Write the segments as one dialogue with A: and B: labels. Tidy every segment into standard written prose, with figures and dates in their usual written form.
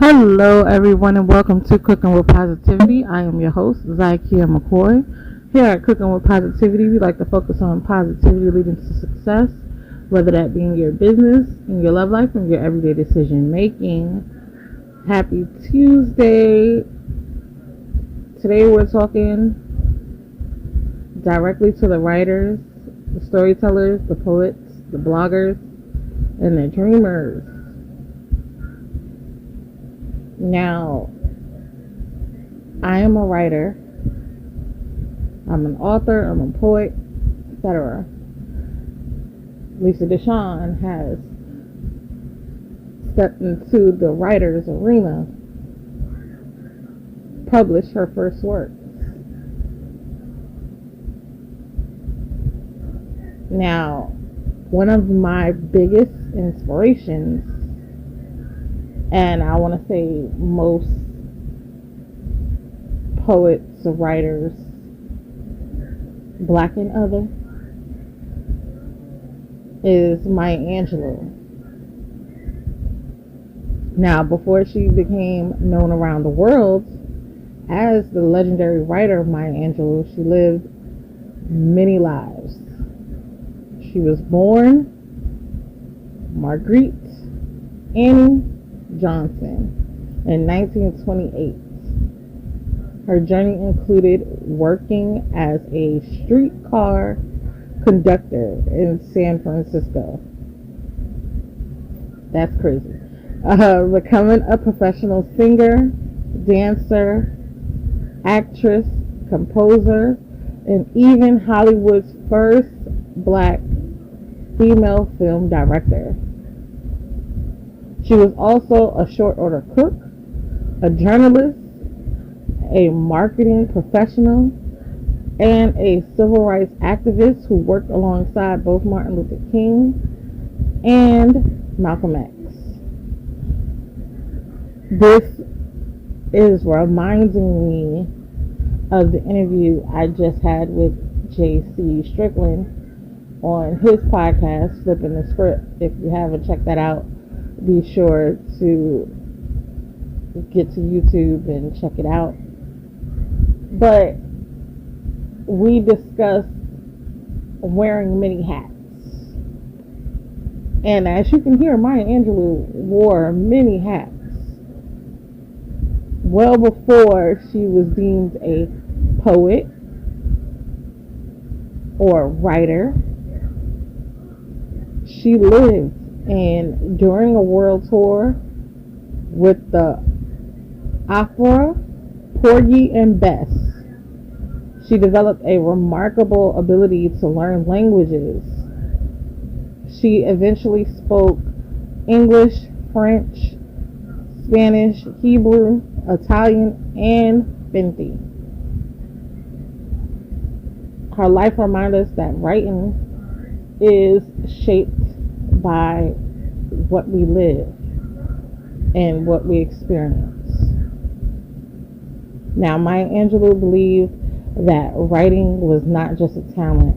A: Hello, everyone, and welcome to Cooking with Positivity. I am your host, Zykia McCoy. Here at Cooking with Positivity, we like to focus on positivity leading to success, whether that be in your business, in your love life, and your everyday decision making. Happy Tuesday. Today we're talking directly to the writers, the storytellers, the poets, the bloggers, and the dreamers. Now, I am a writer, I'm an author, I'm a poet, etc. Lisa Deshawn has stepped into the writer's arena, published her first work. Now, one of my biggest inspirations, and I want to say most poets, writers, black and other, is Maya Angelou. Now, before she became known around the world as the legendary writer Maya Angelou, she lived many lives. She was born Marguerite Annie Johnson in 1928. Her journey included working as a streetcar conductor in San Francisco. That's crazy. Becoming a professional singer, dancer, actress, composer, and even Hollywood's first black female film director. She was also a short order cook, a journalist, a marketing professional, and a civil rights activist who worked alongside both Martin Luther King and Malcolm X. This is reminding me of the interview I just had with J.C. Strickland on his podcast, Flipping the Script. If you haven't checked that out, be sure to get to YouTube and check it out. But we discussed wearing many hats. And as you can hear, Maya Angelou wore many hats well before she was deemed a poet or writer. She lived, and during a world tour with the opera Porgy and Bess, she developed a remarkable ability to learn languages. She eventually spoke English, French, Spanish, Hebrew, Italian, and Finti. Her life reminds us that writing is shaped by what we live and what we experience. Now, Maya Angelou believed that writing was not just a talent,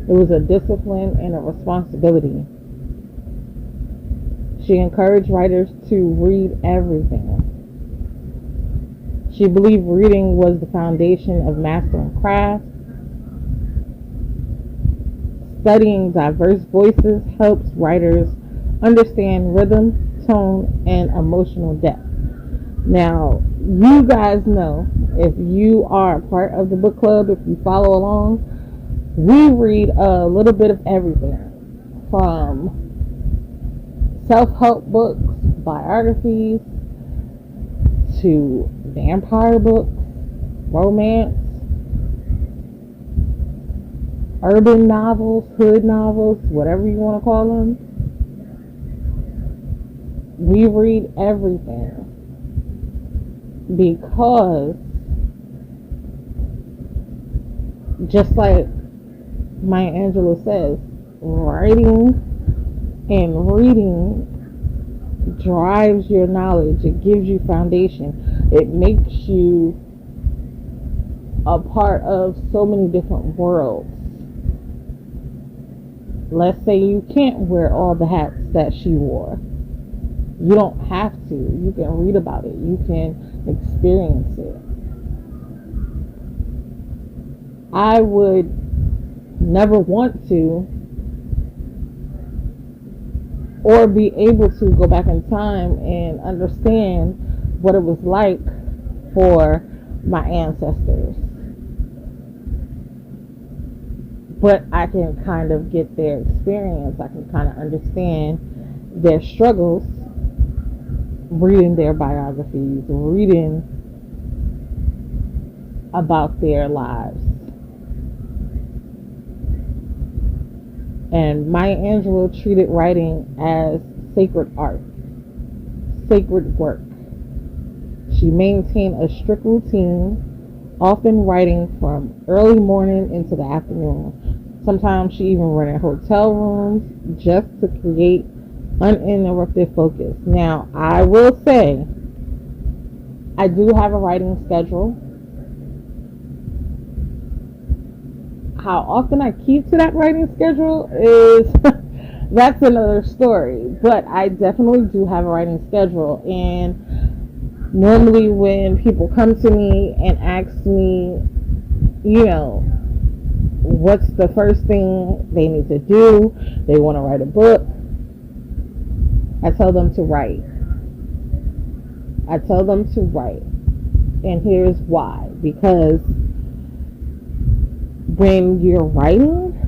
A: it was a discipline and a responsibility. She encouraged writers to read everything. She believed reading was the foundation of mastering craft. Studying diverse voices helps writers understand rhythm, tone, and emotional depth. Now, you guys know, if you are a part of the book club, if you follow along, we read a little bit of everything, from self-help books, biographies, to vampire books, romance, urban novels, hood novels, whatever you want to call them. We read everything because, just like Maya Angelou says, writing and reading drives your knowledge. It gives you foundation. It makes you a part of so many different worlds. Let's say you can't wear all the hats that she wore. You don't have to. You can read about it. You can experience it. I would never want to or be able to go back in time and understand what it was like for my ancestors. But I can kind of get their experience. I can kind of understand their struggles reading their biographies, reading about their lives. And Maya Angelou treated writing as sacred art, sacred work. She maintained a strict routine, often writing from early morning into the afternoon. Sometimes she even rented hotel rooms just to create uninterrupted focus. Now, I will say, I do have a writing schedule. How often I keep to that writing schedule is that's another story. But I definitely do have a writing schedule, and normally when people come to me and ask me, what's the first thing they need to do, they want to write a book, I tell them to write. I tell them to write. And here's why. Because when you're writing,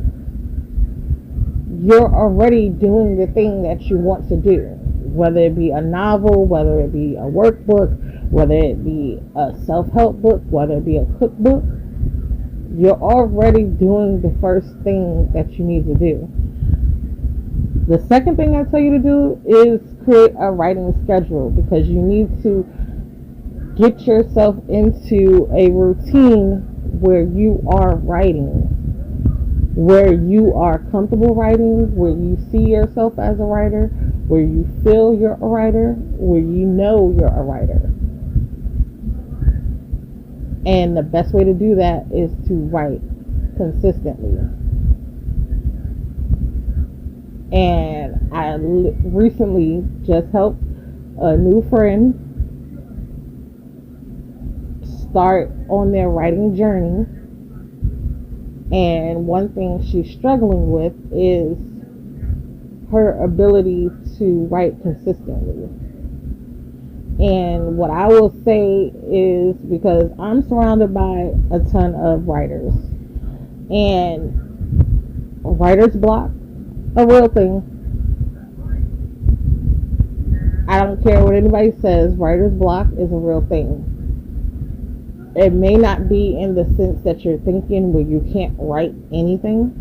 A: you're already doing the thing that you want to do. Whether it be a novel, whether it be a workbook, whether it be a self-help book, whether it be a cookbook, you're already doing the first thing that you need to do. The second thing I tell you to do is create a writing schedule, because you need to get yourself into a routine where you are writing, where you are comfortable writing, where you see yourself as a writer, where you feel you're a writer, where you know you're a writer. And the best way to do that is to write consistently. And I recently just helped a new friend start on their writing journey. And one thing she's struggling with is her ability to write consistently. And what I will say is, because I'm surrounded by a ton of writers, and writer's block, a real thing. I don't care what anybody says, writer's block is a real thing. It may not be in the sense that you're thinking where you can't write anything.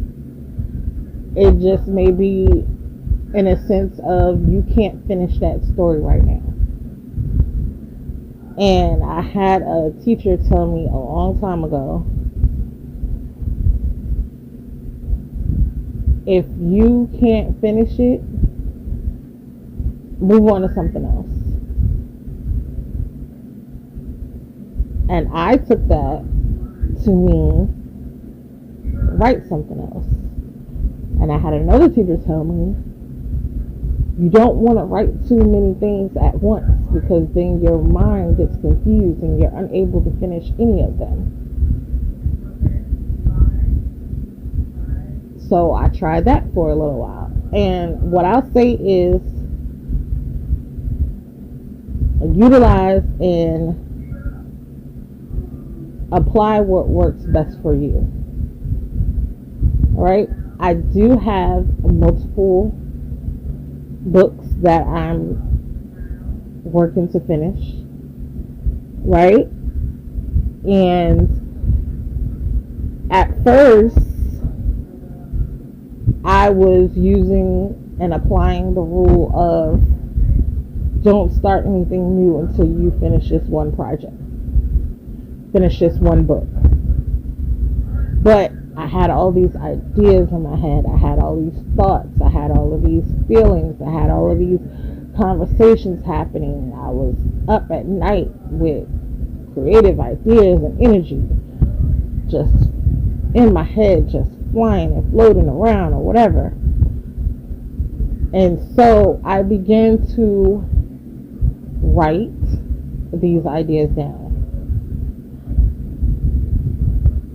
A: It just may be in a sense of you can't finish that story right now. And I had a teacher tell me a long time ago, if you can't finish it, move on to something else. And I took that to mean write something else. And I had another teacher tell me, you don't want to write too many things at once, because then your mind gets confused and you're unable to finish any of them. So I tried that for a little while. And what I'll say is, utilize and apply what works best for you. Alright? I do have multiple books that I'm working to finish. Right? And at first, I was using and applying the rule of don't start anything new until you finish this one project. Finish this one book. But I had all these ideas in my head. I had all these thoughts. I had all of these feelings. I had all of these conversations happening. I was up at night with creative ideas and energy just in my head, just flying and floating around or whatever. And so I began to write these ideas down.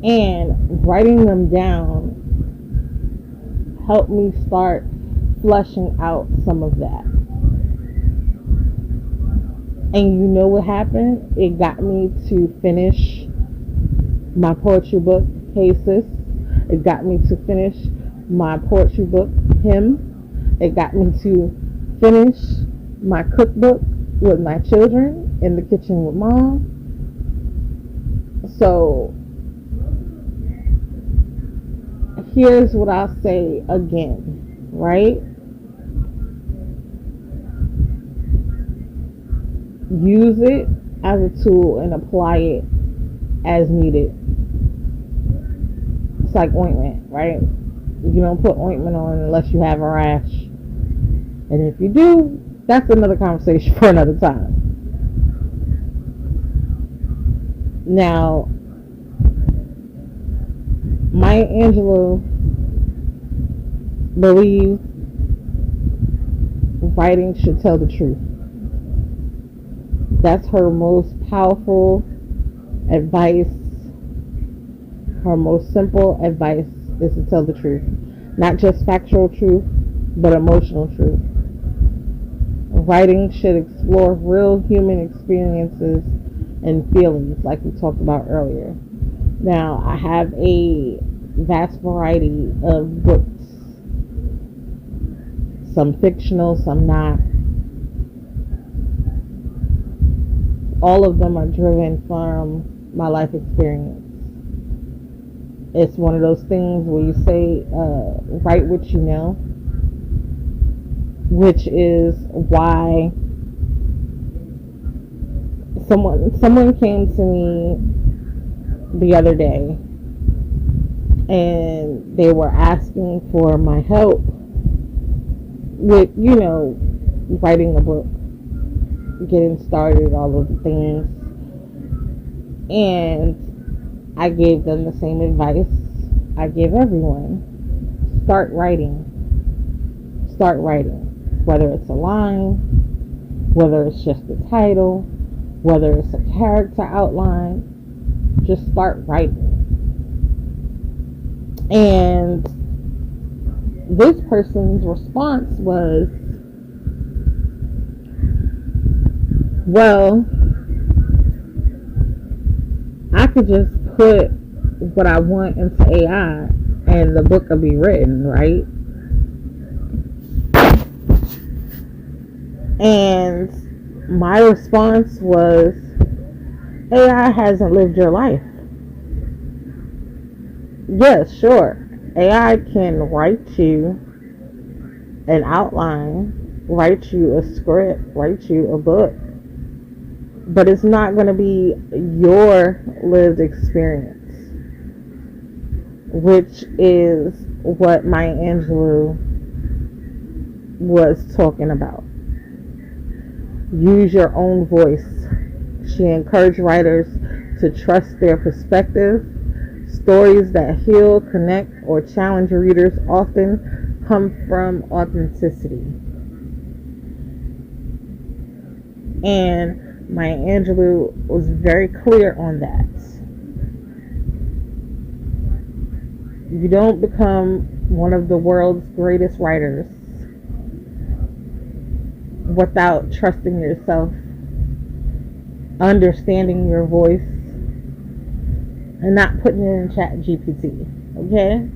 A: And writing them down helped me start flushing out some of that. And you know what happened? It got me to finish my poetry book, Hey Sis. It got me to finish my poetry book, Him. It got me to finish my cookbook with my children in the kitchen with Mom. So here's what I'll say again, right? Use it as a tool and apply it as needed. It's like ointment, right? You don't put ointment on unless you have a rash. And if you do, that's another conversation for another time. Now, Maya Angelou believes writing should tell the truth. That's her most powerful advice. Her most simple advice is to tell the truth. Not just factual truth, but emotional truth. Writing should explore real human experiences and feelings, like we talked about earlier. Now, I have a vast variety of books. Some fictional, some not. All of them are driven from my life experience. It's one of those things where you say, write what you know, which is why someone came to me the other day and they were asking for my help with, writing a book, getting started, all of the things. And I gave them the same advice I give everyone. Start writing. Start writing. Whether it's a line, whether it's just the title, whether it's a character outline, just start writing. And this person's response was, well, I could just put what I want into AI and the book will be written, right? And my response was, AI hasn't lived your life. Yes, sure. AI can write you an outline, write you a script, write you a book. But it's not going to be your lived experience, which is what Maya Angelou was talking about. Use your own voice. She encouraged writers to trust their perspective. Stories that heal, connect, or challenge readers often come from authenticity. And Maya Angelou was very clear on that. You don't become one of the world's greatest writers without trusting yourself, understanding your voice, and not putting it in ChatGPT. Okay?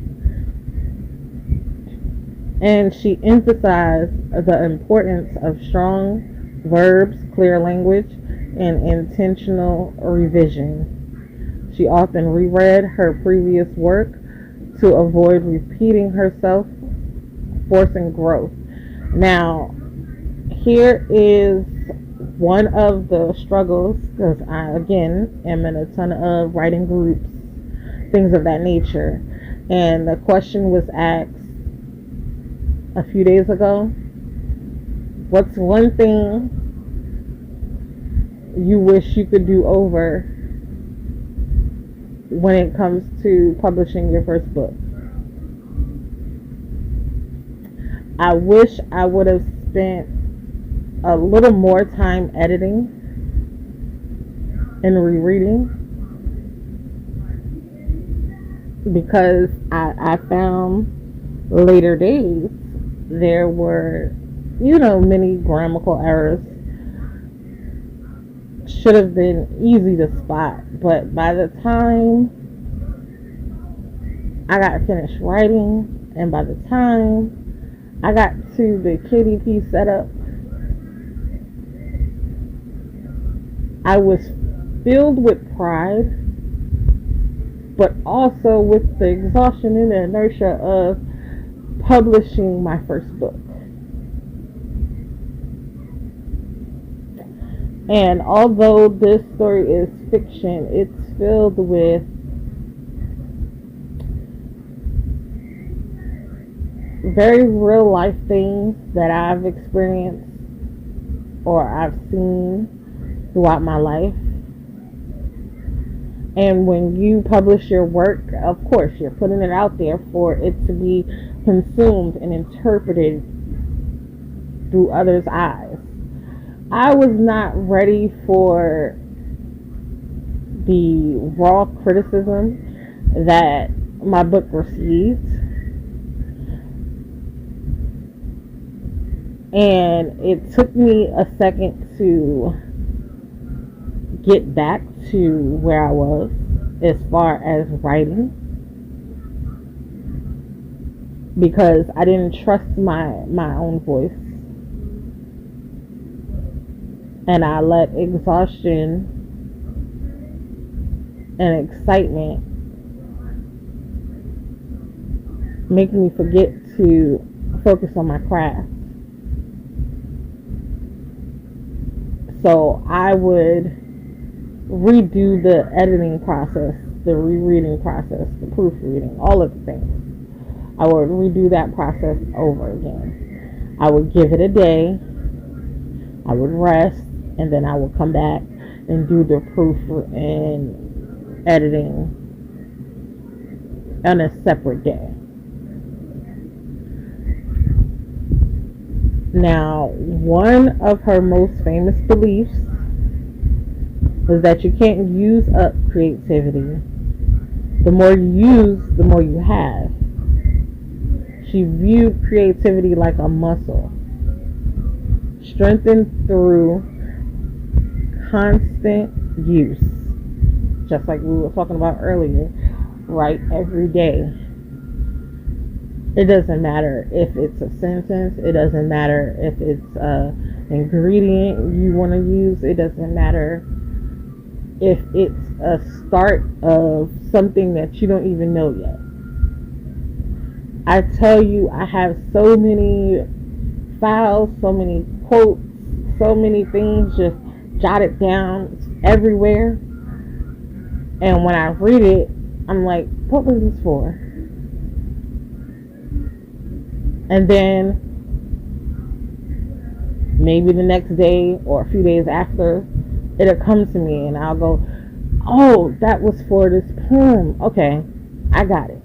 A: And she emphasized the importance of strong verbs, clear language, and intentional revision. She often reread her previous work to avoid repeating herself, forcing growth. Now, here is one of the struggles, because I, again, am in a ton of writing groups, things of that nature. And the question was asked a few days ago, what's one thing you wish you could do over when it comes to publishing your first book? I wish I would have spent a little more time editing and rereading, because I found later days there were, many grammatical errors. Should have been easy to spot, but by the time I got finished writing, and by the time I got to the KDP setup, I was filled with pride, but also with the exhaustion and the inertia of publishing my first book. And although this story is fiction, it's filled with very real life things that I've experienced or I've seen throughout my life. And when you publish your work, of course, you're putting it out there for it to be consumed and interpreted through others' eyes. I was not ready for the raw criticism that my book received. And it took me a second to get back to where I was as far as writing, because I didn't trust my own voice, and I let exhaustion and excitement make me forget to focus on my craft. So I would redo the editing process, the rereading process, the proofreading, all of the things. I would redo that process over again. I would give it a day, I would rest, and then I would come back and do the proof and editing on a separate day. Now, one of her most famous beliefs was that you can't use up creativity. The more you use, the more you have. She viewed creativity like a muscle, strengthened through constant use. Just like we were talking about earlier, write every day. It doesn't matter if it's a sentence. It doesn't matter if it's an ingredient you want to use. It doesn't matter if it's a start of something that you don't even know yet. I tell you, I have so many files, so many quotes, so many things just jotted down everywhere. And when I read it, I'm like, what was this for? And then maybe the next day or a few days after, it'll come to me and I'll go, oh, that was for this poem. Okay, I got it.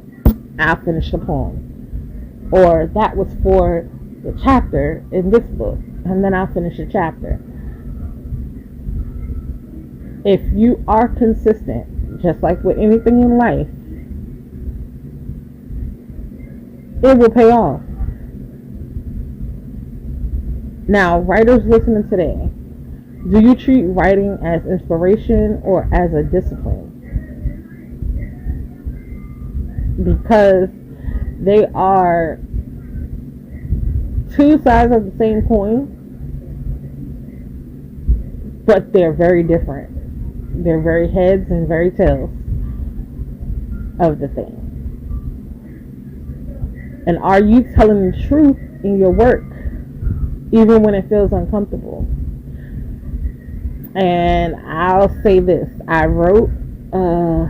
A: I'll finish the poem. Or that was for the chapter in this book, and then I'll finish the chapter. If you are consistent, just like with anything in life, it will pay off. Now, writers listening today, do you treat writing as inspiration or as a discipline? Because they are two sides of the same coin, but they're very different. They're very heads and very tails of the thing. And are you telling the truth in your work, even when it feels uncomfortable? And I'll say this: I wrote a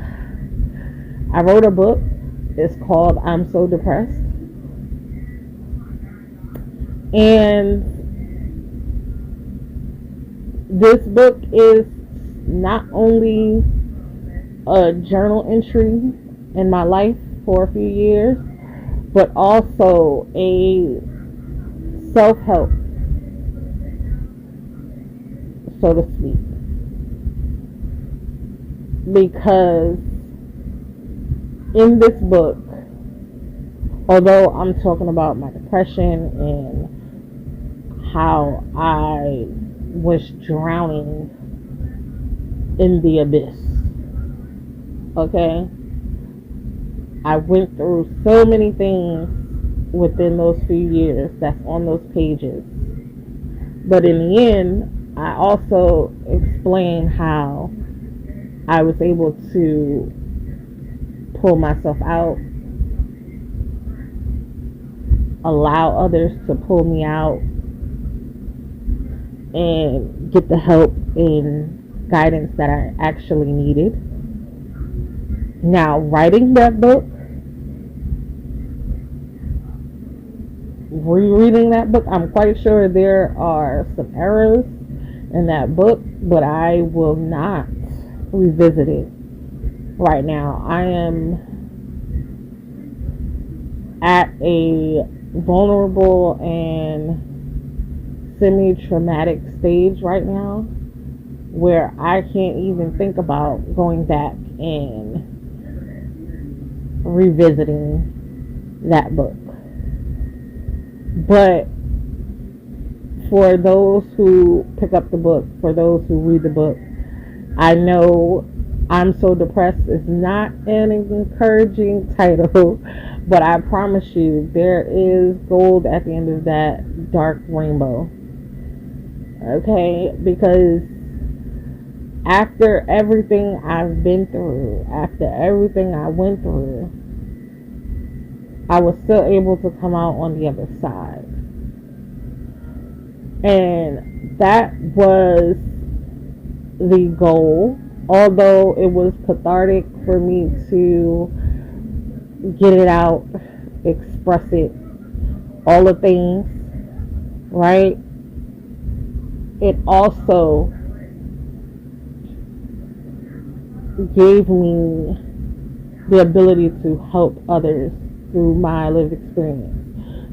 A: book. It's called "I'm So Depressed," and this book is not only a journal entry in my life for a few years, but also a self-help so to speak. Because in this book, although I'm talking about my depression and how I was drowning in the abyss, okay? I went through so many things within those few years that's on those pages. But in the end, I also explain how I was able to pull myself out, allow others to pull me out, and get the help and guidance that I actually needed. Now, writing that book, rereading that book, I'm quite sure there are some errors in that book, but I will not revisit it right now. I am at a vulnerable and semi-traumatic stage right now where I can't even think about going back and revisiting that book. But for those who pick up the book, for those who read the book, I know I'm So Depressed is not an encouraging title, but I promise you there is gold at the end of that dark rainbow. Okay? Because after everything I've been through, after everything I went through, I was still able to come out on the other side. And that was the goal. Although it was cathartic for me to get it out, express it, all the things, right? It also gave me the ability to help others through my lived experience.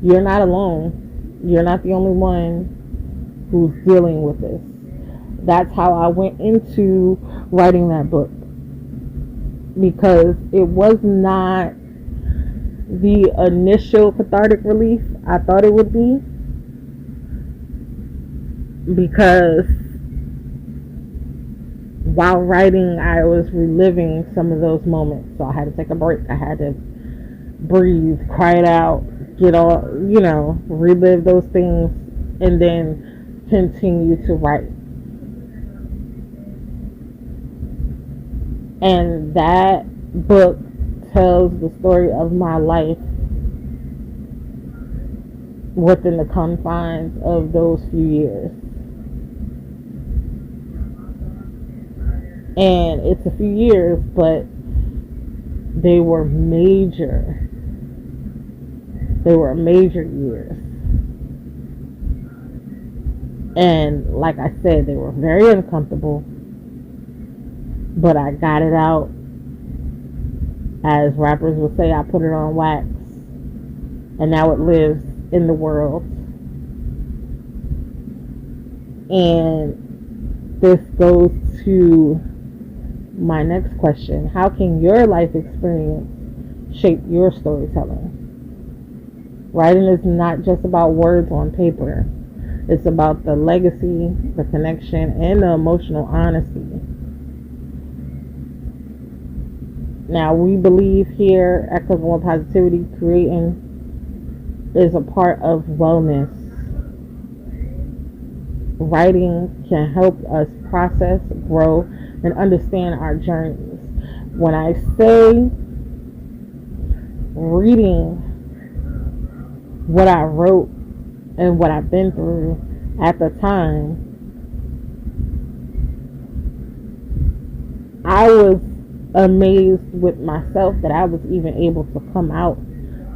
A: You're not alone. You're not the only one who's dealing with this. That's how I went into writing that book, because it was not the initial cathartic relief I thought it would be, because while writing I was reliving some of those moments, so I had to take a break. I had to breathe, cry it out, get all, relive those things, and then continue to write. And that book tells the story of my life within the confines of those few years. And it's a few years, but they were major. They were major years. And like I said, they were very uncomfortable. But I got it out. As rappers would say, I put it on wax. And now it lives in the world. And this goes to my next question. How can your life experience shape your storytelling? Writing is not just about words on paper. It's about the legacy, the connection, and the emotional honesty. Now, we believe here at Cooking with Positivity, creating is a part of wellness. Writing can help us process, grow, and understand our journeys. When I say reading what I wrote and what I've been through at the time, I was amazed with myself that I was even able to come out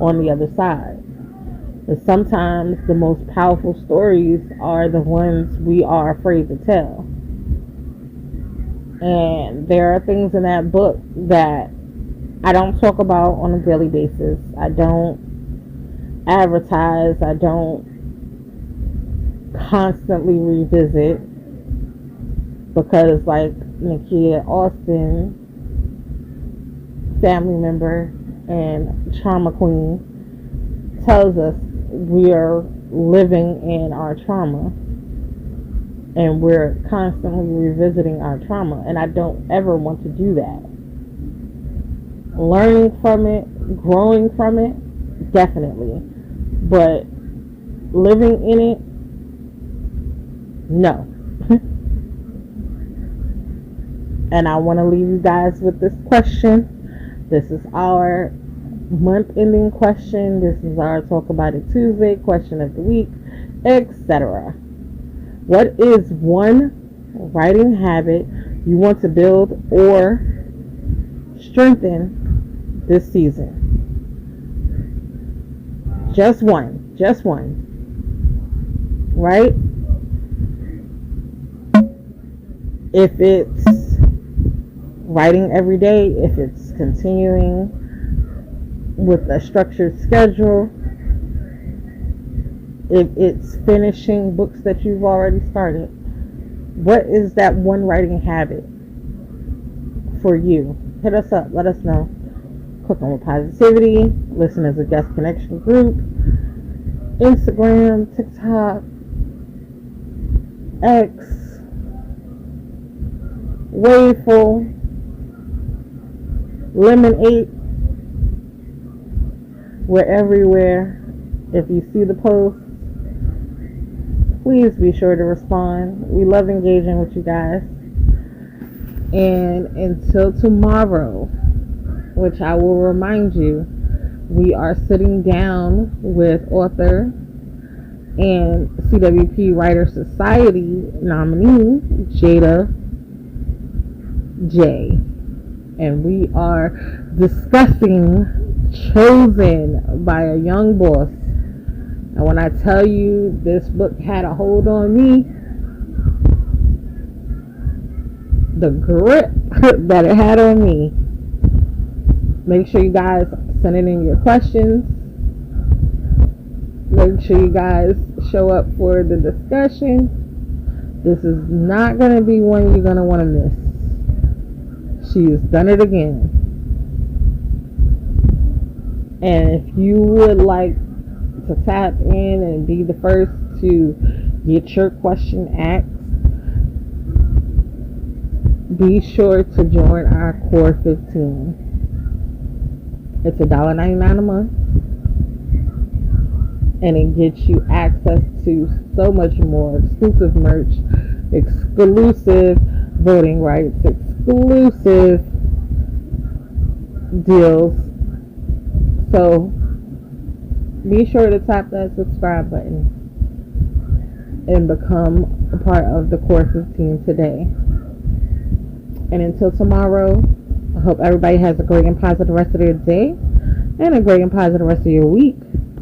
A: on the other side. But sometimes the most powerful stories are the ones we are afraid to tell. And there are things in that book that I don't talk about on a daily basis. I don't advertise. I don't constantly revisit. because like Nakia Austin, family member and trauma queen, tells us we are living in our trauma and we're constantly revisiting our trauma, and I don't ever want to do that. Learning from it, growing from it, definitely, but living in it, no. And I want to leave you guys with this question. This is our month ending question. This is our Talk About It Tuesday question of the week, etc. What is one writing habit you want to build or strengthen this season? Just one. Right? If it's writing every day, if it's continuing with a structured schedule, if it's finishing books that you've already started, what is that one writing habit for you? Hit us up, let us know. Cooking with Positivity, listen as a guest connection group, Instagram, TikTok, X, Wayful, Lemon8. We're everywhere. If you see the post, please be sure to respond. We love engaging with you guys. And until tomorrow, which I will remind you, we are sitting down with author and CWP Writer Society nominee JDA J, and we are discussing Chosen by a Young Boss. And when I tell you this book had a hold on me, the grip that it had on me. Make sure you guys send in your questions. Make sure you guys show up for the discussion. This is not going to be one you're going to want to miss. She's done it again. And if you would like to tap in and be the first to get your question asked, be sure to join our Core 15. It's $1.99 a month, and it gets you access to so much more: exclusive merch, exclusive voting rights, exclusive deals. So be sure to tap that subscribe button and become a part of the Core 15 today. And until tomorrow, I hope everybody has a great and positive rest of their day and a great and positive rest of your week.